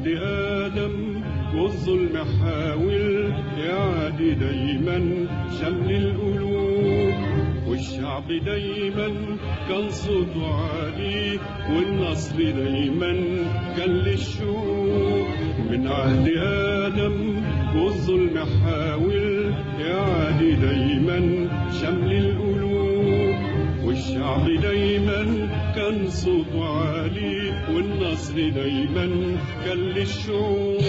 عهد آدم والظلم حاول يعادي دايما شمل القلوب، والشعب دايما كان صوته عالي والنصر دايما كان للشعوب. من عهد آدم والظلم حاول يعادي دايما شمل القلوب، والشعب دايما كان صوته عالي والنصر دايما كان للشعوب.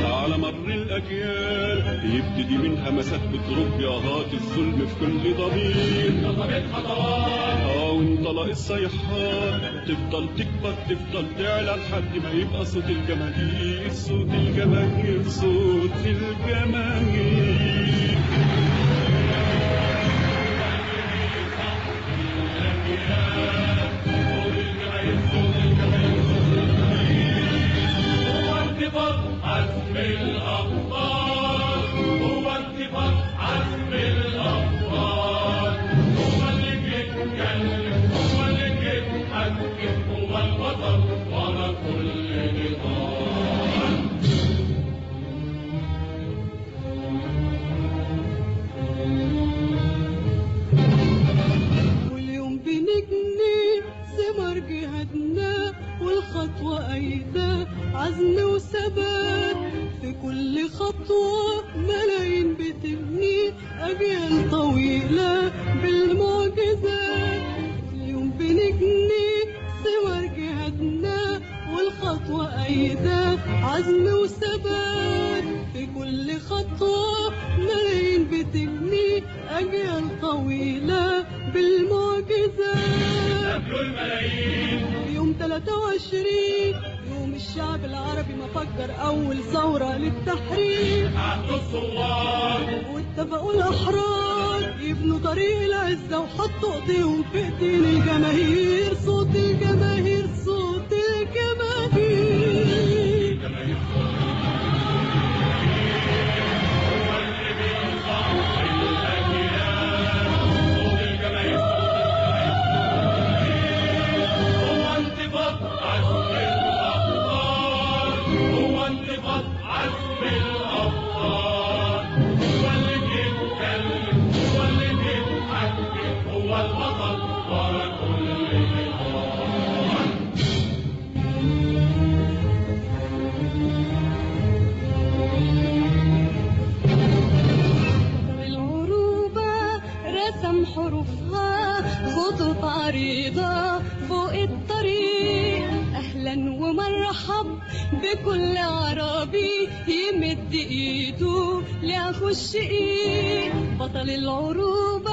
على مر الأجيال يبتدي من همسات بتربي أغاط الظلم في كل ضمير، وانطلق الصيحات تفضل تكبر تفضل تعلى لحد ما يبقى صوت الجماهير، صوت الجماهير، صوت الجماهير. عزم الأبطال هو انتفاض عزم الأبطال، هو اللي بيتكلم هو اللي بيتحكم هو البطل ورا كل نضال. واليوم بنجني ثمر جهادنا والخطوة أيدة عزم وثبات، في كل خطوة ملايين بتبني أجيال طويلة بالمعجزات. اليوم بنجني ثمر جهادنا والخطوة أيدة عزم وثبات، في كل خطوة ملايين بتبني أجيال طويلة بالمعجزات. يوم 23 يوم الشعب العربي ما فكر أول ثورة للتحرير، عهدوا الثوار واتفقوا الأحرار يبنوا طريق العزة وحطوا ايديهم في ايدين الجماهير، صوت الجماهير، صوت الجماهير. عزم الأبطال هو اللي بيتكلم هو اللي بيتحكم هو البطل ورا كل نضال. العروبة رسم حروفها خطوط عريضة فوق الطريق، أهلا ومرحب بكل عربي يمد ايده لأخو الشقيق. بطل العروبة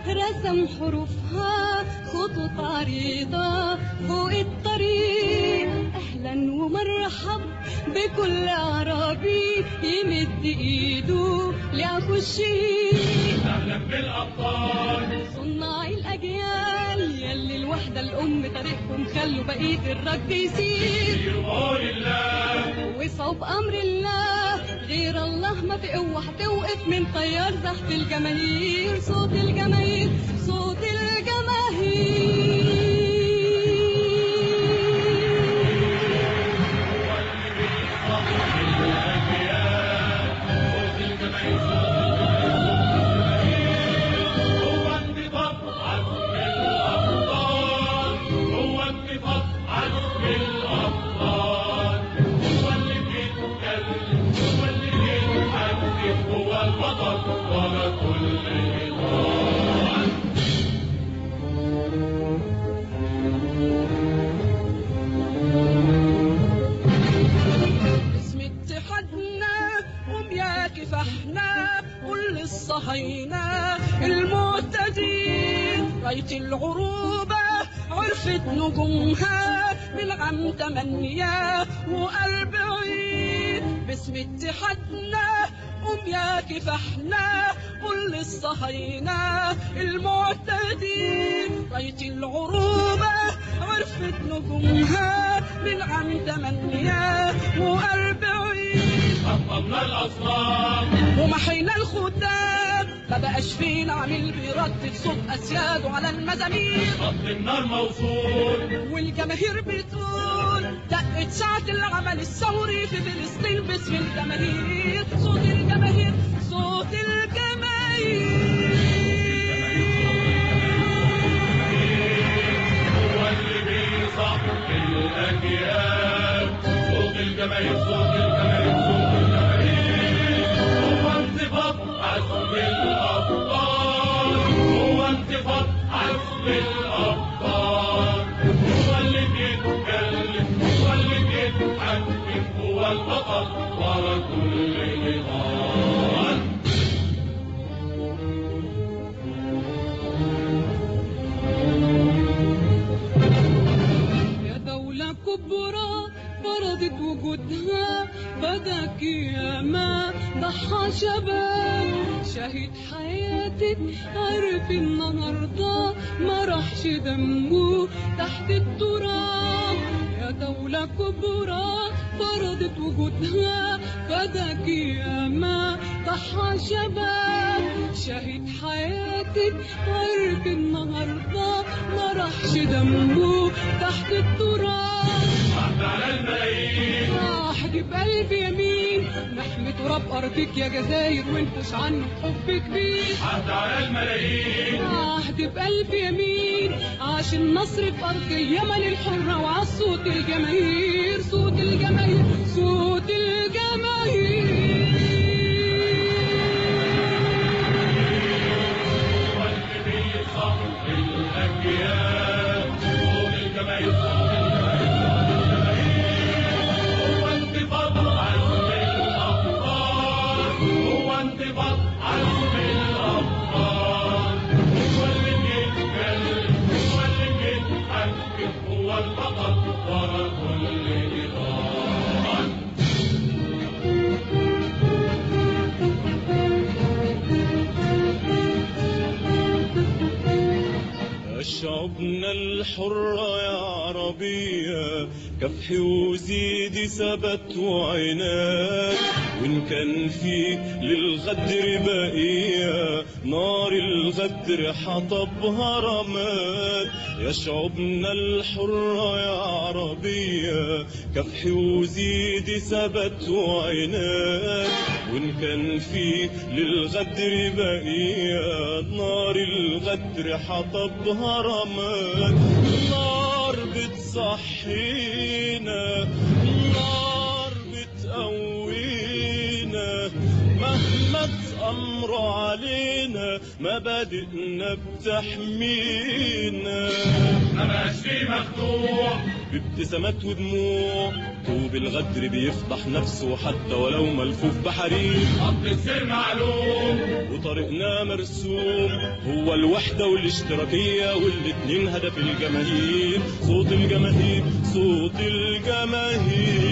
رسم حروفها خطوط عريضة فوق الطريق، أهلا ومرحب بكل عربي يمد ايده لأخو الشقيق. أهلا بالأبطال صناع الأجيال يلي الوحدة الأم تاريخكم خلوا بقية الركض يسير، بقول الله وصوب أمر الله غير الله ما في قوة هتوقف من طيار زحف الجماهير، صوت الجماهير، صوت الجماهير. كفحنا كل الصهاينة المعتدين، راية العروبة عرفت نجومها من عام 48. باسم اتحادنا قوم يا كفحنا كل الصهاينة المعتدين، راية العروبة عرفت نجومها من عام 48. حطمنا الأصنام ومحينا الختام، ما بقاش فينا عامل بيردد صوت أسياده على المزامير. خط النار موصول والجماهير بتقول دقت ساعة العمل الثوري في فلسطين باسم الجماهير. صوت الجماهير، صوت الجماهير هو اللي بيصحي الأجيال. صوت الجماهير، صوت الجماهير، صوت الجماهير هو انتفاض عزم الأبطال. هو انتفاض عزم الأبطال. هو اللي بيتكلم، هو اللي بيتحكم، هو البطل ورا كل نضال. يا دولة كبرى فرضت وجودها، بدا قيامة ضحى شباب. شهيد حياتك عارف النهارده ما راحش دمه تحت التراب. يا دولة كبرى فرضت وجودها، بدا قيامة ضحى شباب. شهيد حياتك عارف النهارده ما راحش دمه تحت التراب. عهد على الملايين، عهد بقلب يمين نحمي تراب أرضك يا جزاير ونفش عنه حب كبير. عهد على الملايين، عهد بقلب يمين عاش النصر في أرض اليمن الحرة وعالصوت الجماهير. صوت الجماهير، صوت الجماهير هو اللي بيصحي الأجيال. صوت الجماهير، صوت الجماهير هو انتفاض عزم الأبطال. هو انتفاض عزم الأبطال. هو اللي بيتكلم، هو اللي بيتحكم، هو البطل ورا كل نضال. شعبنا الحرة يا عربية، كفحي وزيدي ثبت وعناد. وإن كان في للغدر بقية، نار الغدر حطبها رماد. يا شعبنا الحرة يا عربية، كفحي وزيدي ثبت وعناد. وإن كان في للغدر بقية، نار الغدر حطبها رماد. النار بتصحينا، النار بتقوينا، مهما تأمروا علينا مبادئنا بتحمينا. ما بقاش فيه مخدوع، بابتسامات ودموع، طوب الغدر بيفضح نفسه حتى ولو ملفوف بحرير. خط السير معلوم، وطريقنا مرسوم، هو الوحدة والاشتراكية والاتنين هدف الجماهير. صوت الجماهير، صوت الجماهير